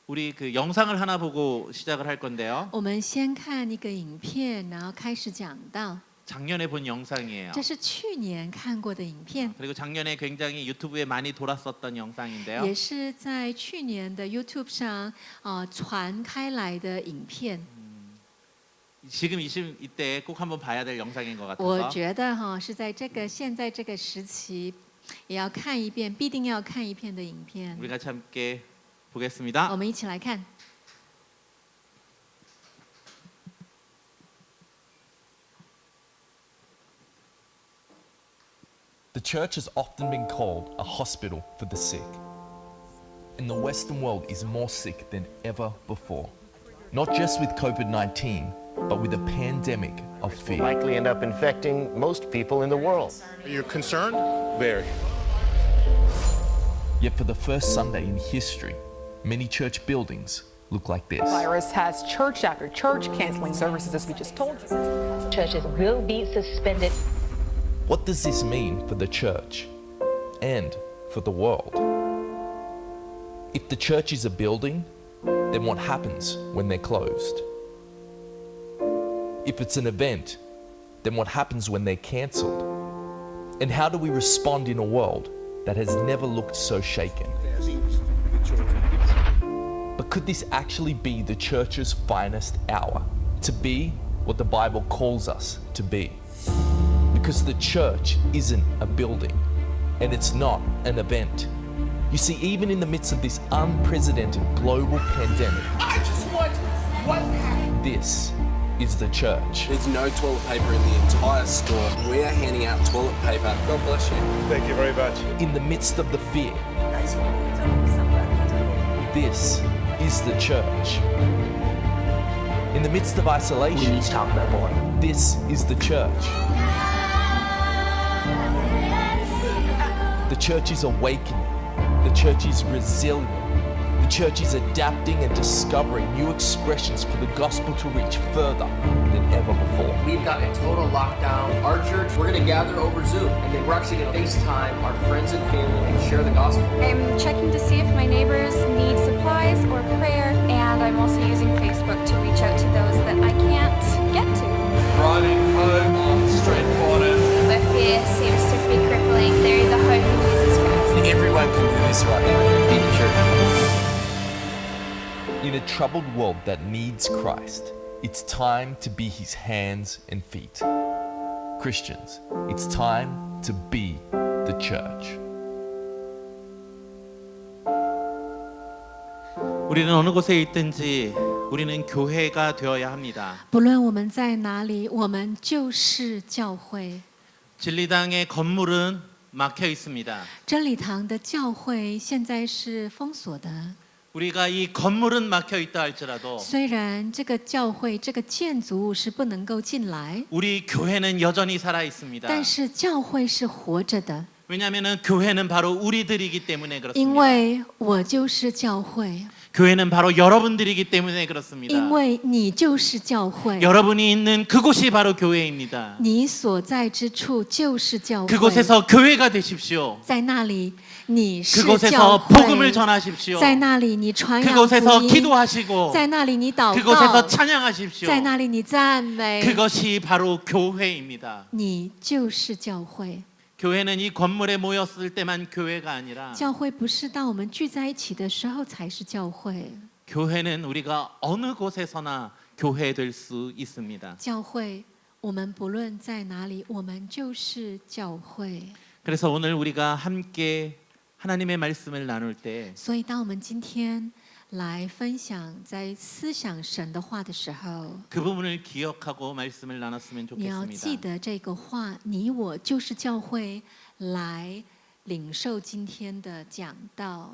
우리 그 영상을 하나 보고 시작을 할 건데요. 我们先看一个影片，然后开始讲到。 작년에 본 영상이에요. 这是去年看过的影片， 그리고 작년에 굉장히 유튜브에 많이 돌았었던 영상인데요. 也是在去年的 YouTube 上传开来的影片。 지금 이때 꼭 한번 봐야 될 영상인 것 我 같아서 觉得是在现在这个时期，也要看一遍，必定要看一遍的影片。 우리 같이 함께 보겠습니다. 我们一起来看。 The church has often been called a hospital for the sick. And the Western world is more sick than ever before. Not just with COVID-19, but with a pandemic of fear. Likely end up infecting most people in the world. Are you concerned? Very. Yet for the first Sunday in history, many church buildings look like this. Virus has church after church canceling services, as we just told you. Churches will be suspended. What does this mean for the church and for the world? If the church is a building, then what happens when they're closed? If it's an event, then what happens when they're cancelled? And how do we respond in a world that has never looked so shaken? But could this actually be the church's finest hour? To be what the Bible calls us to be? Because the church isn't a building, and it's not an event. You see, even in the midst of this unprecedented global pandemic, I just want one pack. this is the church. There's no toilet paper in the entire store. We are handing out toilet paper. God bless you. Thank you very much. In the midst of the fear, this is the church. In the midst of isolation, this is the church. The church is awakening. The church is resilient. The church is adapting and discovering new expressions for the gospel to reach further than ever before. We've got a total lockdown. Our church, we're going to gather over Zoom, and then we're actually going to FaceTime our friends and family and share the gospel. I'm checking to see if my neighbors need supplies or prayer, and I'm also using Facebook to reach out to those that I can't get to. Riding home on street corners. The fear seems to be crippling. There is a hope in Jesus Christ. Everyone can do this right now. Be the church. In a troubled world that needs Christ, it's time to be his hands and feet. Christians, it's time to be the church. 우리는 어느 곳에 있든지 우리는 교회가 되어야 합니다. 不论我们在哪里，我们就是教会。 진리당의 건물은 막혀 있습니다. 真理堂的教会现在是封锁的。 우리가 이 건물은 막혀 있다 할지라도 虽然这个教会这个建筑物是不能够进来， 우리 교회는 여전히 살아 있습니다. 但是教会是活着的， 왜냐하면 교회는 바로 우리들이기 때문에 因 그렇습니다. 为我就是教会， 교회는 바로 여러분들이기 때문에 그렇습니다. 因为你就是教会， 여러분이 있는 그곳이 바로 교회입니다. 你所在之处就是教会， 그곳에서 교회가 되십시오. 在那里你是教 그곳에서 会， 복음을 전하십시오. 在那里你传扬福 그곳에서 音， 기도하시고 在那里你祷 그곳에서 告， 찬양하십시오. 在那里你赞美， 그것이 바로 교회입니다. 你就是教会。 교회는 이 건물에 모였을 때만 교회가 아니라 教会不是当我们聚在一起的时候才是教会， 교회는 우리가 어느 곳에서나 교회 될 수 있습니다. 教会我们不论在哪里，我们就是教会。 그래서 오늘 우리가 함께 하나님의 말씀을 나눌 때 所以，当我们今天来分享在思想神的话的时候， 그 부분을 기억하고 말씀을 나눴으면 你要记 좋겠습니다. 得这个话，你我就是教会，来领受今天的讲道。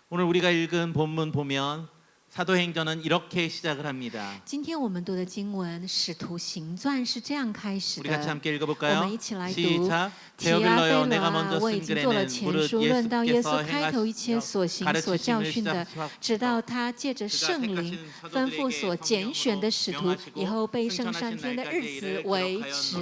오늘 우리가 읽은 본문 보면 사도행전은 이렇게 시작을 합니다. 今天我们读的经文《使徒行传》是这样开始 우리 같이 的。 함께 我 읽어볼까요? 们一起来读。 시작. 提阿 데오빌러여 非 내가 罗 먼저 啊，我已 쓴 经做了 글에는 前 무릇 书，论到耶稣 예수께서 开头一切所行所教训的，直到他借着圣灵吩咐所拣选的使徒，以后被升上天的日子为止。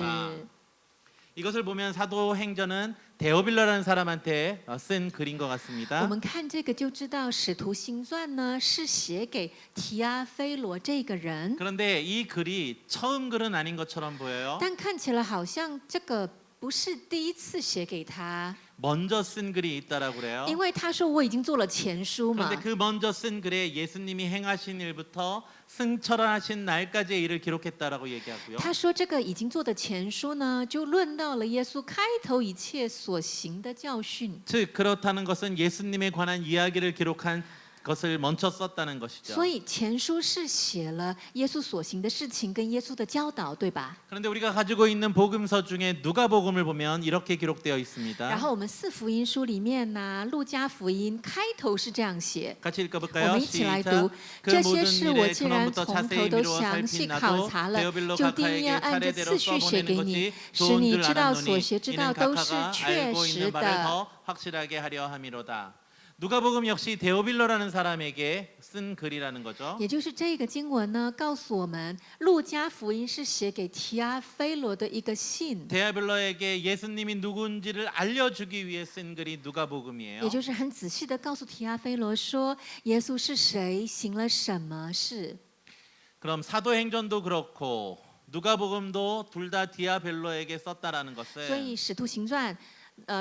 이것을 보면 사도행전은 데오빌러라는 사람한테 쓴 글인 것 我 같습니다. 们看这个就知道，《使徒行传》呢是写给提阿非罗这个人， 그런데 이 글이 처음 글은 아닌 것처럼 보여요. 但看起来好像这个不是第一次写给他， 먼저 쓴 글이 있다라고 그래요. 因为他说我已经做了前书嘛 그런데 。그 먼저 쓴 글에 예수님이 행하신 일부터 승천하신 날까지의 일을 기록했다라고 얘기하고요. 他说这个已经做的前书呢，就论到了耶稣开头一切所行的教训。 즉 그렇다는 것은 예수님에 관한 이야기를 기록한 것을 먼저 썼다는 것이죠. 所以前书是写了耶稣所行的事情跟耶稣的教导，对吧？ 그런데 우리가 가지고 있는 복음서 중에 누가복음을 보면 이렇게 기록되어 然 있습니다. 后我们四福音书里面呢，路加福音开头是这样写。 같이 我 읽어볼까요? 们一起来 시작. 读， 그 这些 모든 事我 일의 既然 근원부터 从 자세히 头都 미루어 详细 살핀 考 나도 察了， 데오빌로 就定 각하에게 要按着 차례대로 次序写 써보내는 给你， 것이 使 좋은 你 줄 知道所 알았노니 学之 이는 道都是 각하가 确 알고 实 있는 바를 的。 더 확실하게 하려 함이로다. 누가복음 역시 데오빌로라는 사람에게 쓴 글이라는 거죠. 也就是这个经文呢，告诉我们，路加福音是写给提阿非罗的一个信， 데오빌로에게 예수님이 누군지를 알려주기 위해 쓴 글이 누가복음이에요. 也就是很仔细的告诉提阿非罗说，耶稣是谁，行了什么事。 그럼 사도행전도 그렇고 누가복음도 둘 다 디아벨로에게 썼다라는 所以 것은 使徒行传。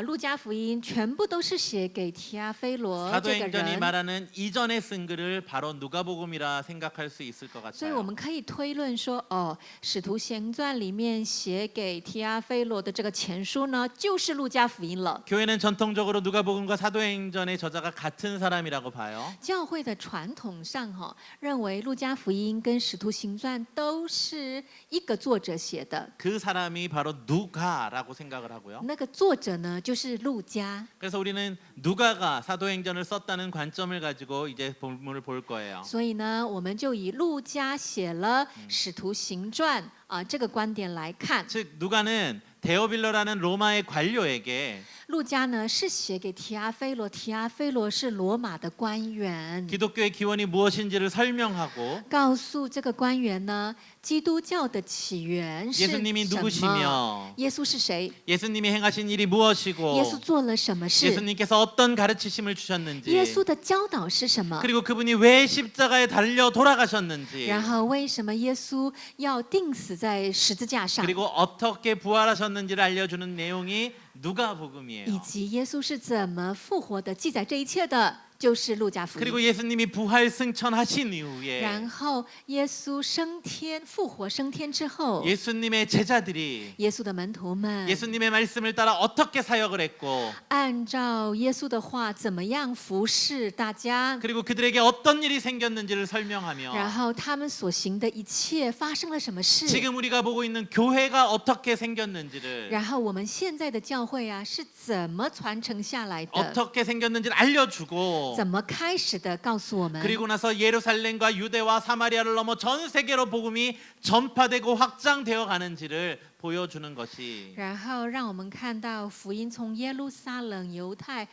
路加福音全部都是写给提阿非罗这个 사도행전이 人， 말하는 이전에 쓴 글을 바로 누가복음이라 생각할 수 있을 것 所以我 같아요. 们可以推论说，哦，使徒行传里面写给提阿非罗的这个前书呢，就是路加福音了。 교회는 전통적으로 누가복음과 사도행전의 저자가 같은 사람이라고 봐요. 教会的传统上认为路加福音跟使徒行传都是一个作者写的， 그 사람이 바로 누가라고 생각을 하고요. 那个作者呢就是路加。 그래서 우리는 누가가 사도행전을 썼다는 관점을 가지고 이제 본문을 볼 거예요. 所以呢，我们就以路加写了使徒行传这个观点来看， 즉 누가는 데오빌로라는 로마의 관료에게 路加呢是写给提阿非罗，提阿非罗是罗马的官员， 기독교의 기원이 무엇인지를 설명하고 告诉这个官员呢，基督教的起源是 예수님이 什么？ 누구시며 耶稣是谁？ 예수님이 행하신 일이 무엇이고 耶稣做了什么事？ 예수님께서 어떤 가르치심을 주셨는지 耶稣的教导是什么？ 그리고 그분이 왜 십자가에 달려 돌아가셨는지 然后为什么耶稣要钉死在十字架上？ 그리고 어떻게 부활하셨는지를 알려주는 내용이 누가복음이에요. 以及耶稣是怎么复活的？记载这一切的就是路加福 그리고 音。 예수님이 부활 승천하신 이후에 然后耶稣升天、复活升天之后， 예수님의 제자들이 耶稣的门徒们 예수님의 말씀을 따라 어떻게 사역을 했고 按照耶稣的话怎么样服侍大家， 그리고 그들에게 어떤 일이 생겼는지를 然 설명하며 后他们所行的一切发生了什么事， 지금 우리가 보고 있는 교회가 어떻게 생겼는지를 然后我们现在的教会是怎么传承下来的， 어떻게 생겼는지를 알려주고 怎么开始的，告诉我们。 그리고 나서 예루살렘과 유대와 사마리아를 넘어 전 세계로 복음이 전파되고 확장되어 가는지를 보여주는 것이 然后让我们看到福音从耶路撒冷、犹太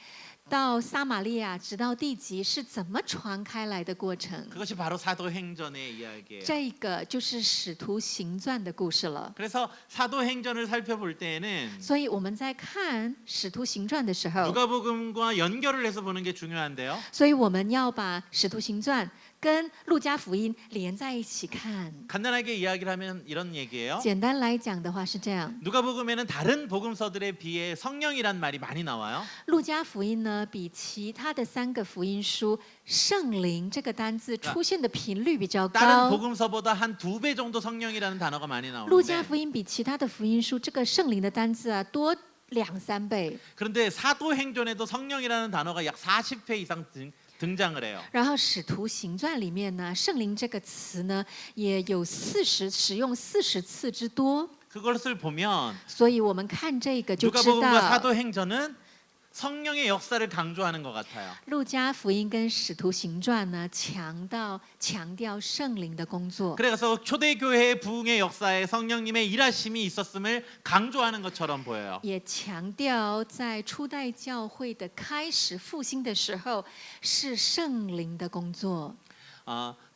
到撒玛利亚，直到地极是怎么传开来的过程。 그것이 바로 사도행전의 이야기예요. 这个就是使徒行传的故事了。 그래서 사도행전을 살펴볼 때에는 所以我们在看使徒行传的时候， 누가복음과 연결을 해서 보는 게 중요한데요. 所以我们要把使徒行传跟路加福音连在一起看。 간단하게 이야기를 하면 이런 얘기예요. 简单来讲的话是这样， 누가복음에는 다른 복음서들에 비해 성령이란 말이 많이 나와요. 路加福音呢比其他的三个福音书，圣灵这个单字出现的频率比较 다른 高。 복음서보다 한 2배 정도 성령이라는 단어가 많이 路加 나오는데 福音比其他的福音书这个圣灵的单字多2-3倍。 그런데 사도행전에도 성령이라는 단어가 약 40회 이상 등장을 해요. 然后使徒行传里面呢，圣灵这个词呢也有使用40次之多。 그것을 보면 所以我们看这个就知 누가복음과 道， 사도행전은 성령의 역사를 강조하는 것 같아요. 路加福音跟使徒行传呢强调圣灵的工作。 그래서 초대교회의 부흥의 역사에 성령님의 일하심이 있었음을 강조하는 것처럼 보여요. 也强调在初代教会的开始复兴的时候是圣灵的工作。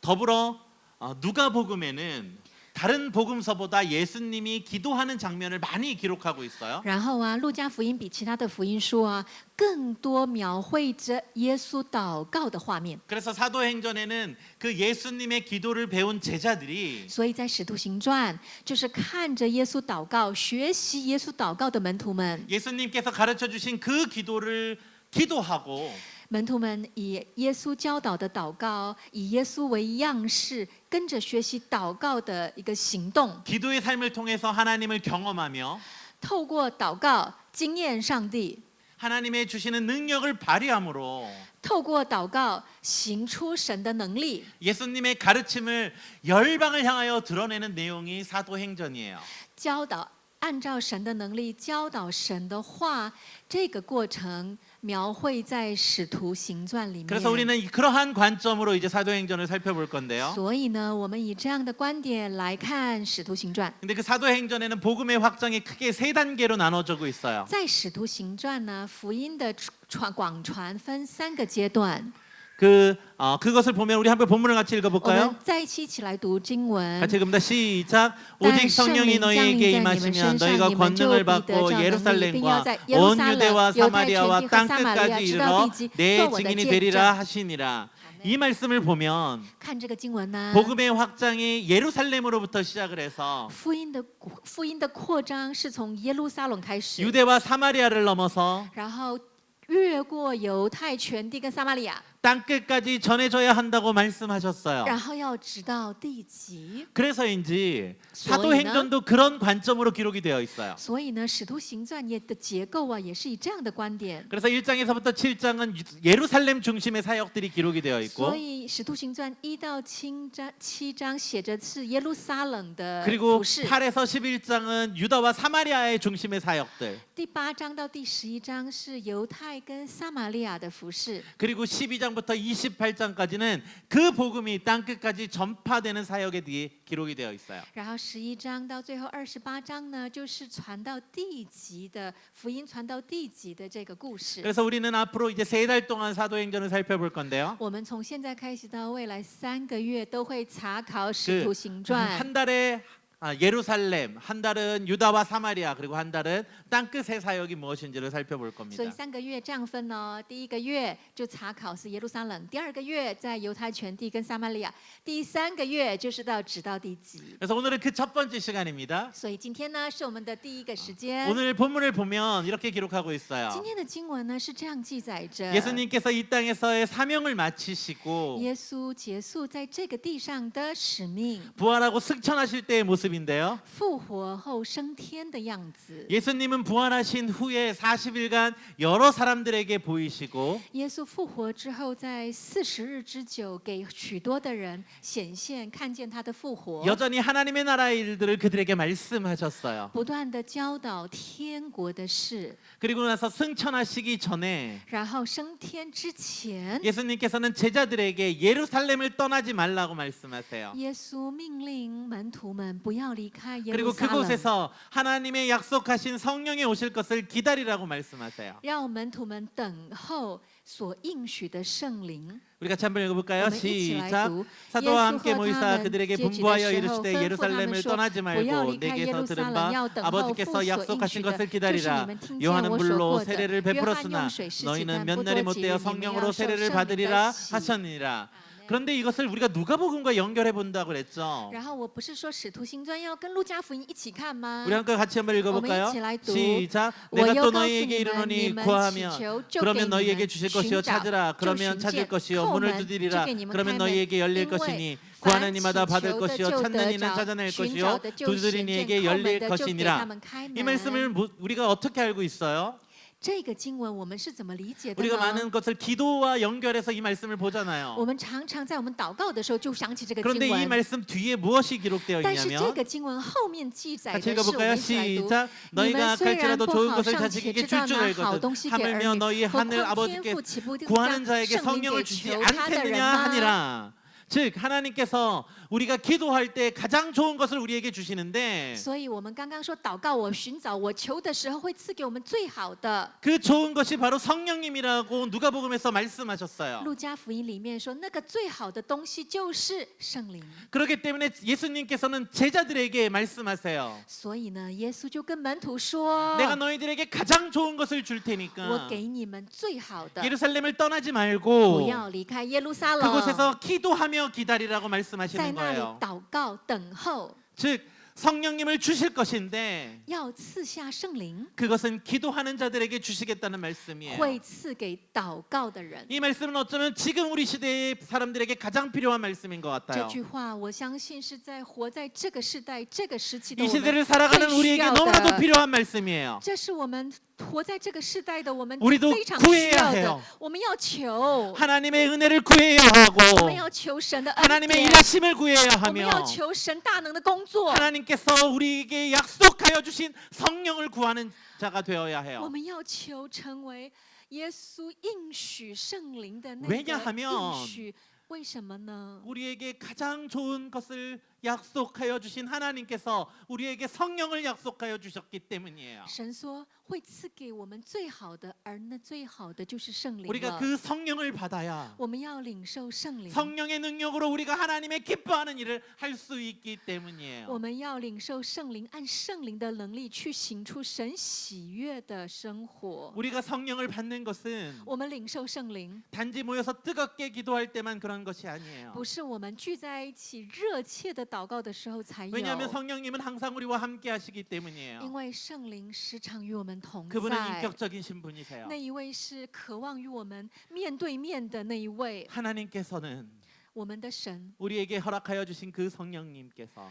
더불어 누가복음에는 다른 복음서보다 예수님이 기도하는 장면을 많이 기록하고 있어요. 然后啊，路加福音比其他的福音书啊，更多描绘着耶稣祷告的画面。 그래서 사도행전에는 그 예수님의 기도를 배운 제자들이 所以在使徒行传，就是看着耶稣祷告、学习耶稣祷告的门徒们， 예수님께서 가르쳐 주신 그 기도를 기도하고 门徒们以耶稣教导的祷告，以耶稣为样式，跟着学习祷告的一个行动， 기도의 삶을 통해서 하나님을 경험하며 透过祷告经验上帝， 하나님의 주시는 능력을 발휘함으로 透过祷告行出神的能力。 예수님의 가르침을 열방을 향하여 드러내는 내용이 사도행전이에요. 教导按照神的能力教导神的话，这个过程描绘在使徒行传里面。 그래서 우리는 그러한 관점으로 이제 사도행전을 살펴볼 건데요. 所以呢，我们以这样的观点来看使徒行传。 근데 그 사도행전에는 복음의 확장이 크게 세 단계로 나눠지고 있어요. 在使徒行传呢，福音的广传分3个阶段。 그것을 보면 우리 한번 본문을 같이 我 읽어볼까요? 们再一起来读经文。 같이 읽습니다. 시작. 오직 성령이 너희에게 임하시면 너희가 권능을 받고 예루살렘과 온 유대와 사마리아와 땅 끝까지 이르러 내 증인이 되리라 하시니라. 이 말씀을 보면 看这个经文呢， 복음의 확장이 예루살렘으로부터 시작을 해서 福音的扩张是从耶路撒冷开始， 유대와 사마리아를 넘어서 然后越过犹太全地跟撒玛利亚， 땅 끝까지 전해져야 한다고 말씀하셨어요. 然后要直到地极。 그래서인지所以呢？ 사도행전도 그런 관점으로 기록이 되어 있어요. 所以呢，使徒行传的结构啊，也是以这样的观点。 그래서 1장에서부터 7장은 예루살렘 중심의 사역들이 기록이 되어 있고 所以使徒行传1到7章写着是耶路撒冷的 그리고 服饰， 8에서 11장은 유다와 사마리아의 중심의 사역들 第8章到第11章是犹太跟撒玛利亚的服饰， 그리고 12장부터 28장까지는 그 복음이 땅 끝까지 전파되는 사역에 대해 기록이 되어 있어요. 然后11章到最后28章呢，就是传到地极的福音，传到地极的这个故事。 그래서 우리는 앞으로 이제 3달 동안 사도행전을 살펴볼 건데요. 我们从现在开始到未来3个月都会查考使徒行传。 한 달에 예루살렘, 한 달은 유다와 사마리아, 그리고 한 달은 땅끝의 사역이 무엇인지를 살펴볼 所以 겁니다. 3个月这样分哦，第1个月就查考是耶路撒冷，第2个月在犹太全地跟撒玛利亚，第3个月就是直到地极。 그래서 오늘은 그 첫 번째 시간입니다. 所以今天呢是我们的第1个时间。 오늘 본문을 보면 이렇게 기록하고 있어요. 今天的经文呢是这样记载着， 예수님께서 이 땅에서의 사명을 마치시고 耶稣结束在这个地上的使命， 부활하고 승천하실 때의 모습인데요. 复活后升天的样子。 예수님은 부활하신 후에 40일간 여러 사람들에게 보이시고 耶稣复活之后，在40日之久，给许多的人显现，看见他的复活， 여전히 하나님의 나라의 일들을 그들에게 말씀하셨어요. 不断的教导天国的事。 그리고 나서 승천하시기 전에 然后升天之前， 예수님께서는 제자들에게 예루살렘을 떠나지 말라고 말씀하세요. 耶稣命令门徒们不要离开耶 그리고 路撒冷， 그곳에서 하나님의 약속하신 성령이 오실 것을 기다리라고 말씀하세요. 让门徒们等候所应许的圣灵。 우리 같이 한번 읽어볼까요? 我们一起来 시작. 读。 사도와 耶稣 함께 和他 모이사 们 그들에게 结局的 분부하여 时候 이르시되 吩咐他们 예루살렘을 说 떠나지 不要 말고 离开耶 내게서 路撒 들은 冷， 바 要等候父 아버지께서 所应许 약속하신 的， 것을 这是你 기다리라. 们听见 요한은 我说 물로 过的。 세례를 约翰 베풀었으나 用水施洗， 너희는 但 몇 不 날이 多 못 及， 되어 你们要 성령으로 受 세례를 圣灵 받으리라 的洗。 하셨느니라. 그런데 이것을 우리가 누가복음과 연결해 본다고 그랬죠. 然后我不是说使徒行传要跟路加福音一起看吗？ 우리 함께 같이 한번 읽어볼까요? 我们一起来读。 시작. 我 내가 要 또 告诉 너희에게 你们， 이르노니 你们 구하면 祈求就给 그러면 你 너희에게 们 주실 寻 것이요 找 찾으라 就 그러면 寻 찾을 见 것이요 叩 문을 门就 두드리라 给你们 그러면 开门。 너희에게 열릴 因为 것이니 凡 구하는 祈 이마다 받을 求的 것이요 就 찾는 得 이는 着， 찾아낼 寻 것이요 找的就 두드리는 寻见， 이에게 叩门 열릴 的就给他 것이니라. 们开 이 门。 말씀을 우리가 어떻게 알고 있어요? 这个经文我们是怎么理解的 우리가 呢？ 많은 것을 기도와 연결해서 이 말씀을 我 보잖아요. 们常常在我们祷告的时候就想起这个经 그런데 이 文， 말씀 뒤에 무엇이 기록되어 但是这 있냐면 个经文后面记载 같이 的是，我 읽어볼까요? 们一起来读。 시작. 你 너희가 们虽然 갈지라도 不 좋은 好 것을 尚且 자식에게 知 줄 道 줄 拿好 알거든. 东西给儿 하물며 女， 너희 何 하늘 况天 아버지께 父岂不 구하는 将 자에게 圣灵 성령을 给 주지 求他的人 않겠느냐 吗？ 하니라. 즉 하나님께서 우리가 기도할 때 가장 좋은 것을 우리에게 주시는데 所以我们刚刚说祷告我寻找我求的时候会赐给我们最好的。 그 좋은 것이 바로 성령님이라고 누가복음에서 말씀하셨어요. 路加福音里面说那个最好的东西就是圣灵。 그렇기 때문에 예수님께서는 제자들에게 말씀하세요. 所以呢，耶稣就跟门徒说 내가 너희들에게 가장 좋은 것을 줄 我 테니까 给你们最好的， 예루살렘을 떠나지 不 말고 要离开耶路撒冷， 그곳에서 기도하며 기다리라고 在 말씀하시는 那里 거예요. 祷告等候， 즉 성령님을 주실 것인데 要赐下圣灵， 그것은 기도하는 자들에게 주시겠다는 말씀이에요. 会赐给祷告的人。 이 말씀은 어쩌면 지금 우리 시대의 사람들에게 가장 필요한 말씀인 것 这 같아요. 句话，我相信是在活在这个时代、这个时期的 이 我们 시대를 살아가는 最需 우리에게 要 너무나도 的。 필요한 말씀이에요. 这是我们活在这个时代的我们 우리도 非常需 구해야 要 해요 的。我们要求， 하나님의 은혜를 구해야 我 하고 们要求神的恩 하나님의 典， 일하심을 구해야 我们要 하며 求神大能的工作。 하나님께서 우리에게 약속하여 주신 성령을 구하는 자가 되어야 我 해요. 们要求成为耶稣应许圣灵的那 왜냐하면 个应许。为什么呢？ 우리에게 가장 좋은 것을 약속하여 주신 하나님께서 우리에게 성령을 약속하여 주셨기 때문이에요. 神说会赐给我们最好的，而那最好的就是圣灵 우리가 了。 그 성령을 받아야 我们要领受圣灵， 성령의 능력으로 우리가 하나님의 기뻐하는 일을 할 수 있기 我 때문이에요. 们要领受圣灵，按圣灵的能力去行出神喜悦的生活。 우리가 성령을 받는 것은 我们领受圣灵， 단지 모여서 뜨겁게 기도할 때만 그런 것이 아니에요. 不是我们聚在一起热切的祷告的时候才有， 왜냐하면 성령님은 항상 우리와 함께 하시기 因 때문이에요. 为圣灵时常与我们同 그분은 在。 인격적인 신분이세요. 那一位是渴望与我们面对面的那一位， 하나님께서는 我们的神 우리에게 허락하여 주신 그 성령님께서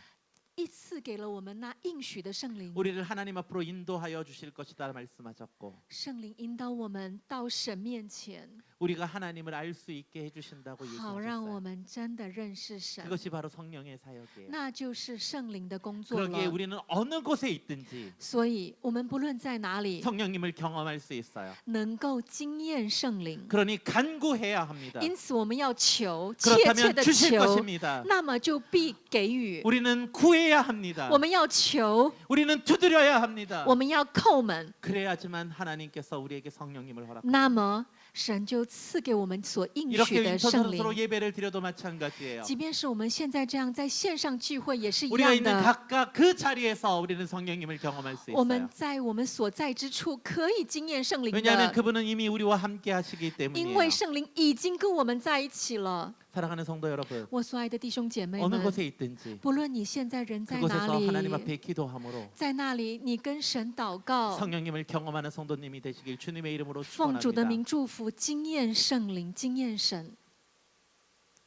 一赐给了我们那应许的圣灵， 우리를 하나님 앞으로 인도하여 주실 것이다 말씀하셨고 圣灵引导我们到神面前， 우리가 하나님을 알 수 있게 해주신다고 好让我 얘기하셨어요. 们真的认识神， 그것이 바로 성령의 사역이에요. 那就是圣灵的工作 그러기에 了。 우리는 어느 곳에 있든지 所以，我们不论在哪里， 성령님을 경험할 수 있어요. 能够经验圣灵。 그러니 간구해야 합니다. 因此，我们要求，切切 그렇다면 的 주실 求， 것입니다. 那么就必给予。 우리는 구해야 합니다. 我们要求， 우리는 두드려야 합니다. 我们要叩门， 그래야지만 하나님께서 우리에게 성령님을 허락. 那么神就赐给我们所应许 이렇게 的圣 인터넷으로 灵。 예배를 드려도 마찬가지예요. 即便是我们现在这样在线上聚会，也是一 우리가 样 있는 的。 각각 그 자리에서 우리는 성령님을 경험할 수 我们 있어요. 在我们所在之处可以经验圣灵 왜냐하면 的， 그분은 이미 우리와 함께 하시기 因 때문이에요. 为圣灵已经跟我们在一起了。 사랑하는 성도 여러분, 我所爱的弟兄姐妹 어느 们， 곳에 있든지 不论你现在人在哪 그곳에서 하나님 里， 앞에 기도함으로 在那里你跟神祷告， 성령님을 경험하는 성도님이 되시길 주님의 이름으로 奉主的 축원합니다. 名祝福，经验圣灵，经验神。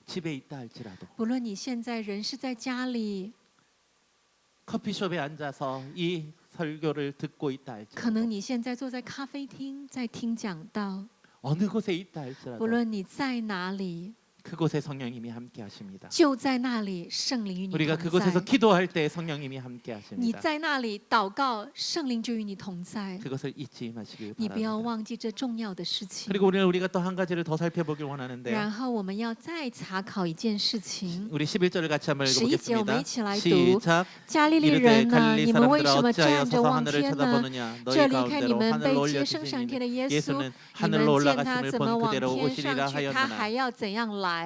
집에 있다 할지라도 不论你现在人是在家里， 커피숍에 앉아서 이 설교를 듣고 있다 可 할지라도 能你现在坐在咖啡厅在听讲道， 어느 곳에 있다 不 할지라도 论你在哪里， 그곳에 성령님이 함께 하십니다. 就在那里圣灵与你 우리가 同 그곳에서 在。 기도할 때 성령님이 함께 你 하십니다. 在那里祷告，圣灵就与你同在。 그것을 잊지 마시길 你不要 바랍니다. 忘记这重要的事情。 그리고 오늘 우리가 또 한 가지를 더 살펴보길 원하는데요. 然后我们要再查考一件事情。 우리 11절을 같이 한번 11节我们 읽어보겠습니다. 一起来读。 시작. 加利利 이르되 人呢？ 갈릴리 你们为 사람들아 什么 어찌하여 站着 서서 望 하늘을 天呢？ 쳐다보느냐 这 너희 离开你 가운데로 们 하늘로 被接升上 올려주시니 天的耶稣， 예수는 你 하늘로 们见他 올라가심을 怎么 본 往 그대로 天 오시리라 上去，他 하였느나 还要怎样来？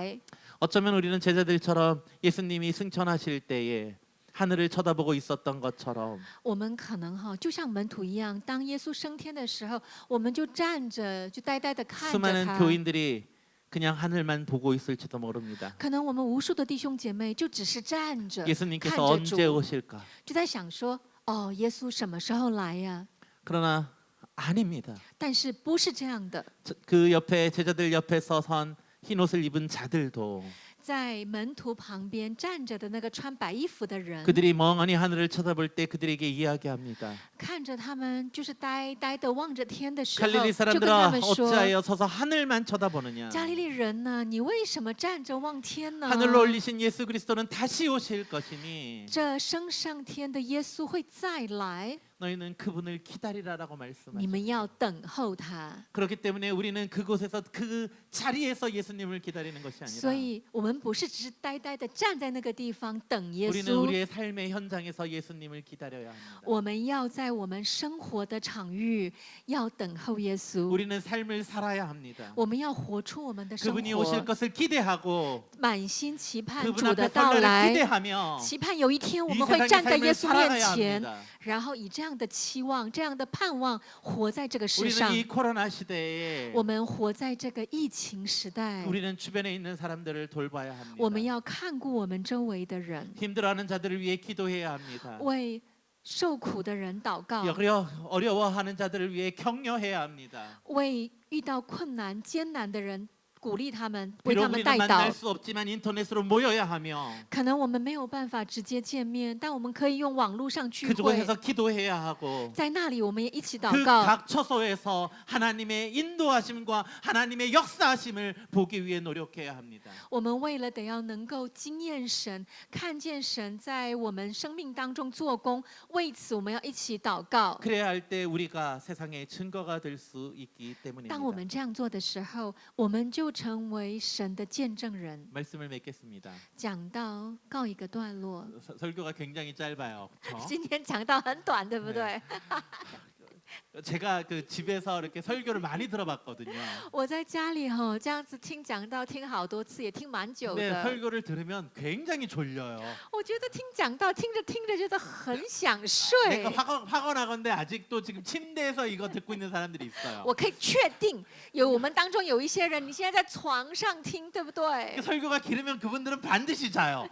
어쩌면 우리는 제자들처럼 예수님이 승천하실 때에 하늘을 쳐다보고 있었던 것처럼 我们可能就像门徒一样，当耶稣升天的时候，我们就站着，就呆呆的看着 수많은 他。 교인들이 그냥 하늘만 보고 있을지도 모릅니다. 可能我们无数的弟兄姐妹就只是站着看 예수님께서 着 언제 主， 오실까? 就在想说：哦，耶稣什么时候来呀？ 그러나 아닙니다. 但是不是这样的， 그 옆에 제자들 옆에 서선 흰 옷을 입은 자들도 在门徒旁边站着的那个穿白衣服的人， 그들이 멍하니 하늘을 쳐다볼 때 그들에게 이야기합니다. 看着他们就是呆呆的望着天的时候， 갈릴리 就跟他 사람들아 们说： 어찌하여 서서 하늘만 쳐다보느냐? 加利利人呢，你为什么站着望天呢？ 하늘로 올리신 예수 그리스도는 다시 오실 것이니 这升上天的耶稣会再来， 너희는 그분을 기다리라라고 你 말씀하십니다. 们要等候他。 그렇기 때문에 우리는 그곳에서 그 자리에서 예수님을 기다리는 것이 所 아니라 以我们不是只是呆呆的站在那个地方等耶 우리는 稣， 우리의 삶의 현장에서 예수님을 기다려야 합니다. 我们要在我们生活的场域要等候耶稣， 우리는 삶을 살아야 합니다. 我们要活出我们的生 그분이 오실 活， 것을 기대하고 满心期盼 그분 主的 앞에 到 설날을 来， 기대하며 期盼有一天我 이 们会 세상의 站在耶 삶을 稣面 살아가야 前， 합니다. 然后以这样的期望、这样的盼望活在这个世上 우리는 。이 코로나 시대에 我们活在这个疫情时代， 우리는 주변에 있는 사람들을 돌봐야 我们 합니다. 要看顾我们周围的人， 힘들어하는 자들을 위해 기도해야 합니다. 为受苦的人祷告， 어려워하는 자들을 위해 격려해야 합니다. 为遇到困难、艰难的人鼓励他们，为 비록 他们 우리는 带祷 만날 。 수 없지만 인터넷으로 모여야 하며 可能我们没有办法直接见面，但我们可以用网络上聚会， 그곳에서 기도해야 하고 在那里我们也一起祷 그 告。 각 처소에서 하나님의 인도하심과 하나님의 역사하심을 보기 위해 노력해야 합니다. 我们为了得要能够经验神、看见神在我们生命当中做工，为此我们要一起祷告。 그래야 할 때 우리가 세상의 증거가 될 수 있기 当我 때문입니다. 们这样做的时候，我们就成为神的见证人。 말씀을 맺겠습니다. 讲到告一个段落， 설교가 굉장히 짧아요. 그렇죠? 今天讲到很短，对不对？ 제가 그 집에서 이렇게 설교를 많이 들어봤거든요. 我在家里这样子听讲道听好多次，也听蛮久 근데 的。 설교를 들으면 굉장히 졸려요. 我觉得听讲道听着听着觉得很想 내가 睡。 화가 나건데 아직도 지금 침대에서 이거 듣고 있는 사람들이 있어요. 我可以确定，我们当中有一些人，你现在在床上听，对不对？ 설교가 길으면 그분들은 반드시 자요.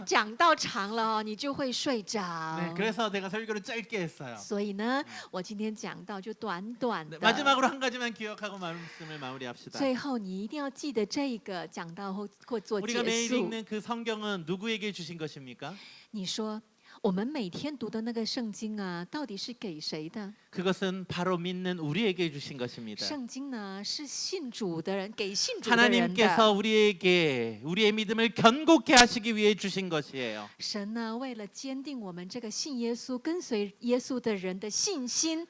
讲道长了你就会睡着。 네, 그래서 내가 설교를 짧게 했어요. 所以呢，我今天讲到就短短 네, 的。 마지막으로 한 가지만 기억하고 말씀을 마무리합시다. 最后你一定要记得这个讲到或做 우리가 结 매일 束。 읽는 그 성경은 누구에게 주신 것입니까? 你说我们每天读的那个圣经啊，到底是给谁的？ 그것은 바로 믿는 우리에게 주신 것입니다. 圣经呢是信主的人给信主的人的。 하나님께서 우리에게 우리의 믿음을 견고케 하시기 위해 주신 것이에요. 神呢为了坚定我们这个信耶稣、跟随耶稣的人的信心，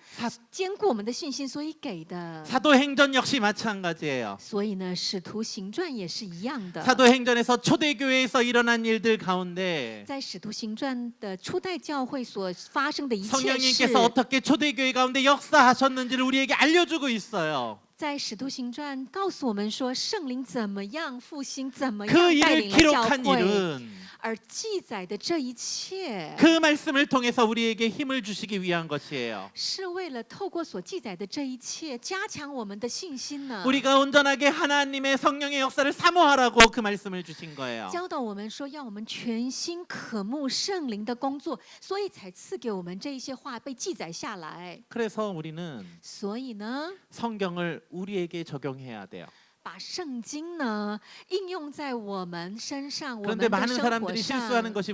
坚固我们的信心，所以给的。 사도행전 역시 마찬가지예요. 所以呢，使徒行传也是一样的。 사도행전에서 초대교회에서 일어난 일들 가운데 在使徒行传的初代教会所发生的一切事， 성령님께서 어떻게 초대교회 가운데 역사하셨는지를 우리에게 알려주고 있어요. 在使徒行传告诉我们说，圣灵怎么样复兴，怎么样 그 带 일을 领了教 기록한 会， 일은 而记载的这一切， 그 말씀을 통해서 우리에게 힘을 주시기 위한 것이에요. 是为了透过所记载的这一切，加强我们的信心呢。 우리가 온전하게 하나님의 성령의 역사를 사모하라고 그 말씀을 주신 거예요. 教导我们说，要我们全心渴慕圣灵的工作，所以才赐给我们这一些话被记载下来。 그래서 우리는 所以呢， 성경을 우리에게 적용해야 돼요. 把圣经呢应用在我们身上，我们 그런데 的 많은 生活 사람들이 실수하는 上。 것이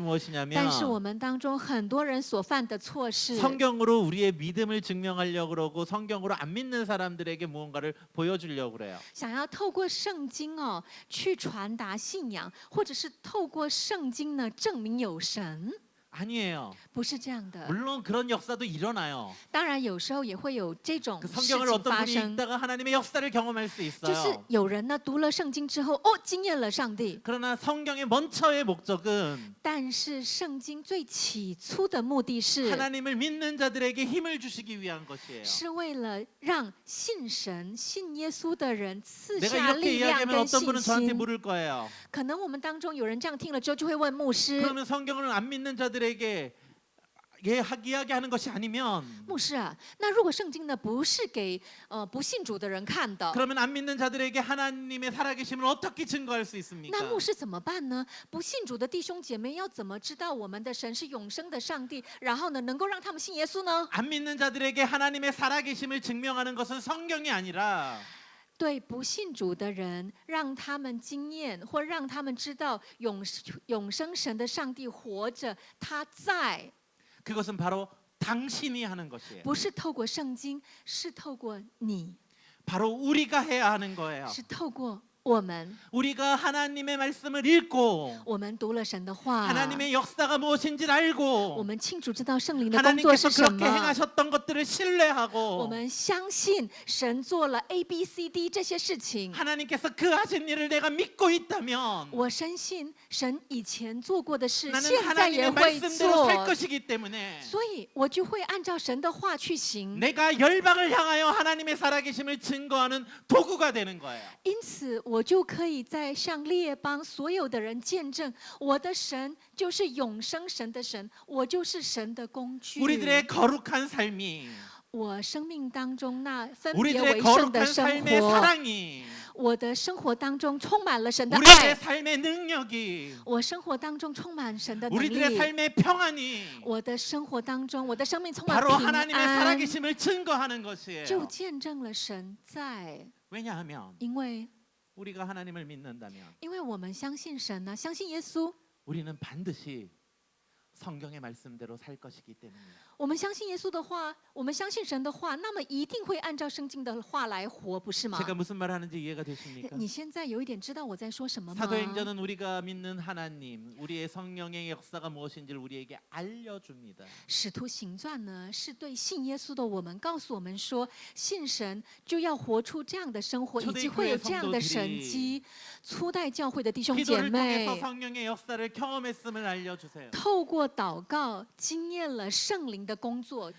但是我 무엇이냐면 们当中很多人所犯的错事， 성경으로 우리의 믿음을 증명하려고 그러고 성경으로 안 믿는 사람들에게 무언가를 보여주려고 그래요. 想要透过圣经去传达信仰，或者是透过圣经呢证明有神， 아니에요. 不是这样的。 물론 그런 역사도 일어나요. 当然，有时候也会有这种 그 事 성경을 情 어떤 发 분이 生， 읽다가 하나님의 역사를 경험할 수 就是 있어요. 有人呢读了圣经之后，经验了上帝。 그러나 성경의 먼저의 목적은 但是圣经最起初的目的是， 하나님을 믿는 자들에게 힘을 주시기 위한 것이에요. 是为了让信神、信耶稣的人赐 내가 下 이렇게 力量 이야기하면 跟 어떤 信 분은 저한테 心。 물을 거예요. 可能我们当中有人这样听了之后，就会问牧师 그러면 성경을 안 믿는 자들에게 이야기하는 것이 아니면 牧师啊，那如果圣经呢不是给不信主的人看的， 그러면 안 믿는 자들에게 하나님의 살아계심을 어떻게 증거할 수 있습니까? 那牧师怎么办呢？不信主的弟兄姐妹要怎么知道我们的神是永生的上帝，然后呢能够让他们信耶稣呢？ 안 믿는 자들에게 하나님의 살아계심을 증명하는 것은 성경이 아니라 对不信主的人，让他们经验或让他们知道永生神的上帝活着，他在， 그것은 바로 당신이 하는 것이에요. 不是透过圣经，是透过你， 바로 우리가 해야 하는 거예요. 是透过我们 우리가 하나님의 말씀을 읽고 我们读了神的话， 하나님의 역사가 무엇인지를 我 알고 们清楚知道圣灵的工作 하나님께서 是什 그렇게 么。 행하셨던 것들을 我 신뢰하고 们相信神做了 A B C D 这些事情， 하나님께서 그 하신 일을 내가 믿고 있다면 我深信神以前做过的事， 나는 现在也 하나님의 会 말씀대로 살 做， 것이기 때문에 所以我就会按照神的话去行。 내가 열방을 향하여 하나님의 살아계심을 증거하는 도구가 되는 거예요. 因此，我就可以在向列邦所有的人见证，我的神就是永生神的神，我就是神的工具。 우리들의 거룩한 삶이 我生命当中那分别 우리들의 为圣的 거룩한 生 삶의 活， 사랑이 我的生活当中充满了神的 우리들의 爱， 삶의 능력이 我生活当中充满神的能 우리들의 力， 삶의 평안이 我的生活当中，我的生命充满 바로 平 하나님의 安， 살아계심을 증거하는 것이에요. 就见证了神在。 왜냐하면 因为 우리가 하나님을 믿는다면 我们相信神呢、相信耶稣， 우리는 반드시 성경의 말씀대로 살 것이기 때문이에요. 我们相信耶稣的话，我们相信神的话，那么一定会按照圣经的话来活，不是吗？ 제가 무슨 말 하는지 이해가 되십니까? 你现在有一点知道我在说什么吗？ 사도행전은 우리가 믿는 하나님, 우리의 성령의 역사가 무엇인지를 우리에게 알려줍니다. 使徒行传呢，是对信耶稣的我们告诉我们说，信神就要活出这样的生活，以及会有这样的神迹。初代教会的弟兄姐 기도를 妹 통해서 성령의 역사를 경험했음을 알려주세요. 透过祷告经验了圣灵的工作。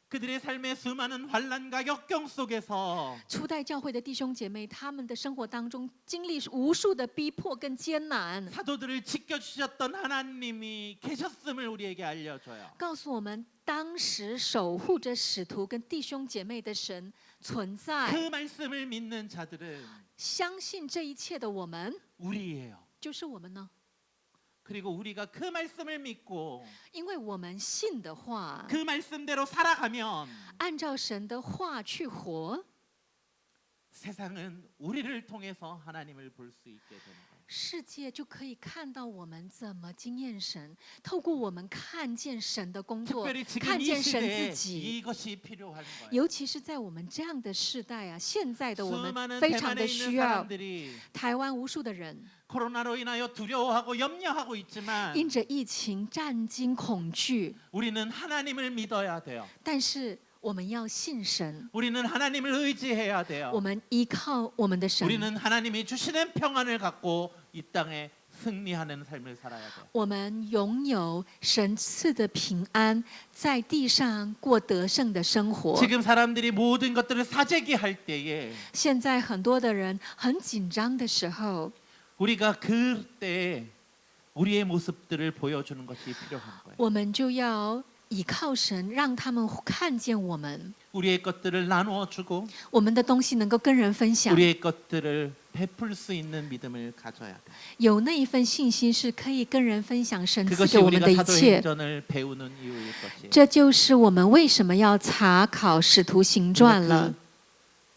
그들의 삶의 수많은 환난과 역경 속에서 初代教会的弟兄姐妹，他们的生活当中经历无数的逼迫跟艰难， 사도들을 지켜주셨던 하나님이 계셨음을 우리에게 알려줘요. 告诉我们当时守护着使徒跟弟兄姐妹的神存在。 그 말씀을 믿는 자들은 相信这一切的我们， 우리예요. 就是我们呢。 그리고 우리가 그 말씀을 믿고 因为我们信的话， 그 말씀대로 살아가면 按照神的话去活， 세상은 우리를 통해서 하나님을 볼 수 있게 되는 거예요. 世界就可以看到我们怎么经验神，透过我们看见神的工作 특별히 ， 看 지금 이 见神 시대에 自己。 이것이 필요한 거예요. 尤其是在我们这样的世代啊，现在的我们 수많은 非常 대만에 的 있는 需要。 사람들이 台湾无数的人 코로나로 인하여 두려워하고 염려하고 있지만 因着疫情战惊恐惧， 우리는 하나님을 믿어야 돼요. 但是我们要信神， 우리는 하나님을 의지해야 我 돼요. 们依靠我们的神， 우리는 하나님이 주시는 평안을 갖고 이 땅에 승리하는 삶을 살아야 돼요. 我们拥有神赐的平安，在地上过得胜的生活。 지금 사람들이 모든 것들을 사재기할 때에 现在很多的人很紧张的时候， 우리가 그때 우리의 모습들을 보여주는 것이 필요한 거예요. 我们就要倚靠神，让他们看见我们， 우리의 것들을 나누어 주고 我们的东西能够跟人分享， 우리의 것들을 베풀 수 있는 믿음을 가져야 돼. 有那一份信心是可以跟人分享神赐 그것이 给我们 우리가 的一切。 사도행전을 배우는 이유일 것이에요. 这就是我们为什么要查考《使徒行传》了 그 。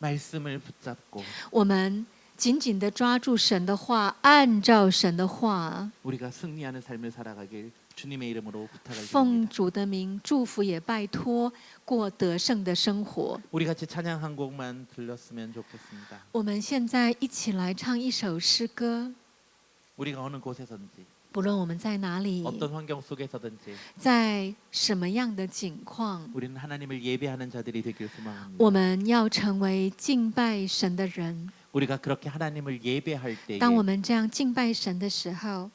말씀을 붙잡고 我们紧紧地抓住神的话，按照神的话， 우리가 승리하는 삶을 살아가길 주님의 이름으로 부탁을 奉 드립니다. 主的名祝福，也拜托过得胜的生活。 우리 같이 찬양 한 곡만 들렸으면 좋겠습니다. 我们现在一起来唱一首诗歌， 우리가 어느 곳에서든지 不论我们在哪里， 어떤 환경 속에서든지 在什么样的境况， 우리는 하나님을 예배하는 자들이 되길 소망합니다. 我们要成为敬拜神的人。 우리가 그렇게 하나님을 예배할 때에 当我们这样敬拜神的时候，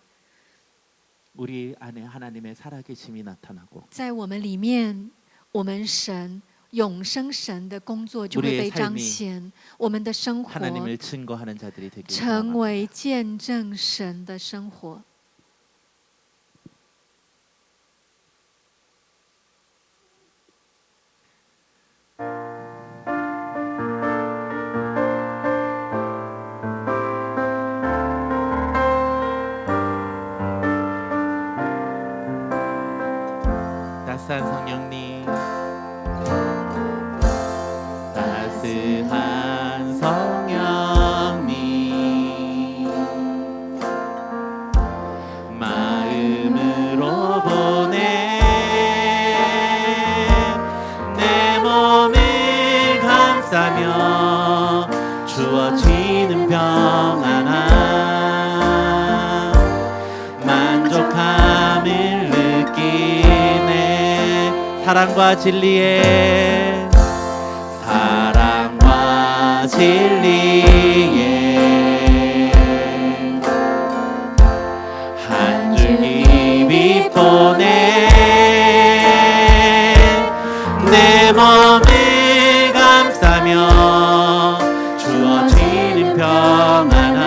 우리 안에 하나님의 살아계심이 나타나고 在我们里面，我们神永生神的工作就会被彰显，我们的生活 하나님을 증거하는 자들이 되길 成 소망합니다. 为见证神的生活。 따스한 성령님, 따스한 성령님, 마음으로 보내 내 몸을 감싸며 주어지는 평안 사랑과 진리에 사랑과 진리에 한 줄기 빛 보내 내 몸을 감싸며 주어지는 평안함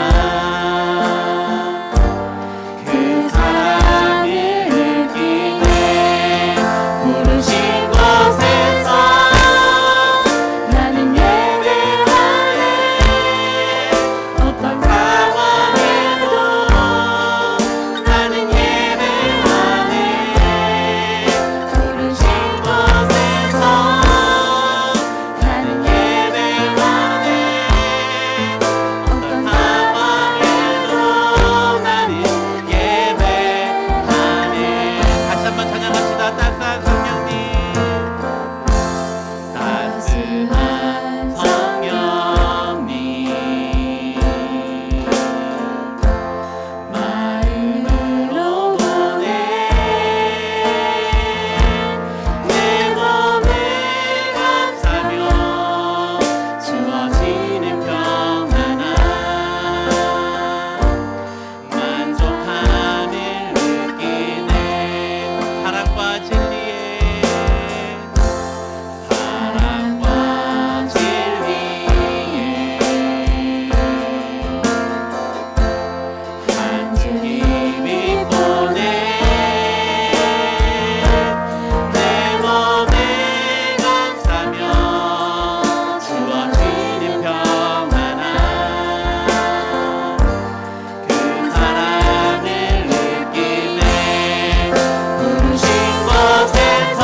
그 사랑을 느끼네 부르신 곳에서 나는 예배하네 어떤 상황에도 나는 예배하네 부르신 곳에서 나는 예배하네 어떤 상황에도 나는 예배하네 다시 한번 찬양합시다. 따스한 성령님 따스한 성령님 마음으로 보내 내 몸을 감싸며 주어지는 평안함 만족함을 느끼네 사랑과 진리에 사랑과 진리에 한 줄기 빛 보내 내 몸을 감싸며 주어지는 평안함 그 사랑을 느끼네 부르신 곳에서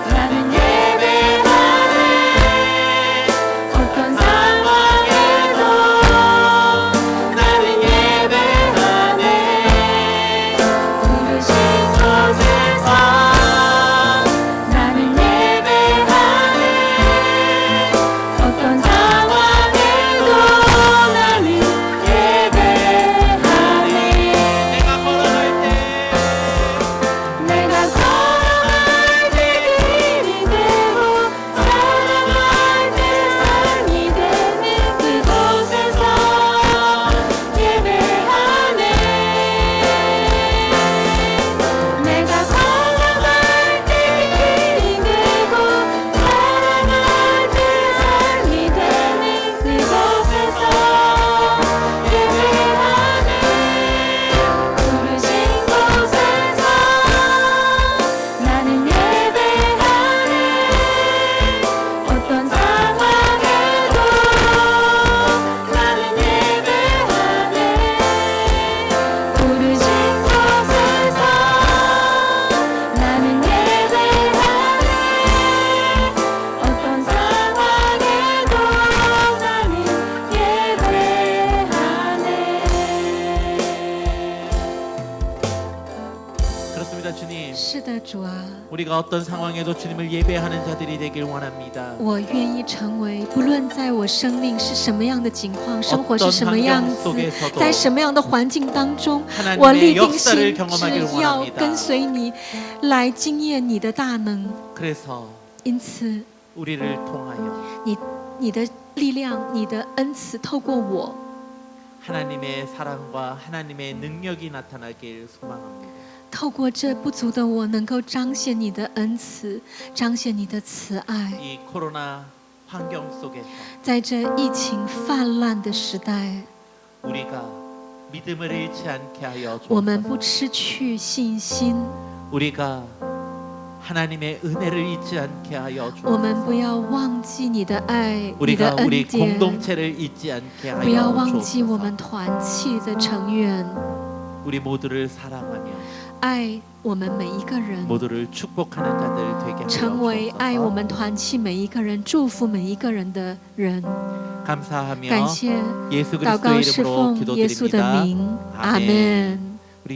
나는 예배하네 어떤 상황에도 나는 예배하네 부르신 곳에서 나는 예배하네 어떤 상황에도 나는 예배하네 내가 걸어갈 때 길이 되고 살아갈 때 삶이 되는 그곳에서 예배하네 내가 걸어갈 때 길이 되고 살아갈 때 삶이 되는 그곳에서 예배하네 부르신 곳에서 나는 예배하네 어떤 상황에도 나는 예배하네 부르신 곳에서 나는 예배하네 어떤 상황에도 나는 예배하네 그렇습니다. 주님 是的，主啊， 우리가 어떤 상황에도 주님을 예배하는 자들이 되길 원합니다. 我愿意成为，不论在我生命是什么样的情况，生活是什么样子，在什么样的环境当中，我立定心，只要跟随你，来经验你的大能。 그래서 因此， 우리를 통하여 你的力量，你的恩慈透过我， 하나님의 사랑과 하나님의 능력이 나타나길 소망합니다. 透过这不足的我，能够彰显你的恩慈，彰显你的慈爱。 이 코로나 환경 속에서 在这疫情泛滥的时代， 우리가 믿음을 잃지 않게 하여 我们 주옵소서. 不失去信心， 우리가 하나님의 은혜를 잊지 않게 하여 我们 주옵소서. 不要忘记你的爱，你的 우리가 恩 우리 典， 공동체를 잊지 않게 不要 하여 忘记我 주옵소서. 们团契的成员， 우리 모두를 사랑하며 爱我们每一个人， 모두를 축복하는 자들 되게 成 하여 为爱我 주옵소서. 们团契每一个人、祝福每一个人的人。 감사하며 感谢， 예수 祷告 그리스도의 是 이름으로 奉耶稣的 기도드립니다. 名，阿 아멘. 门。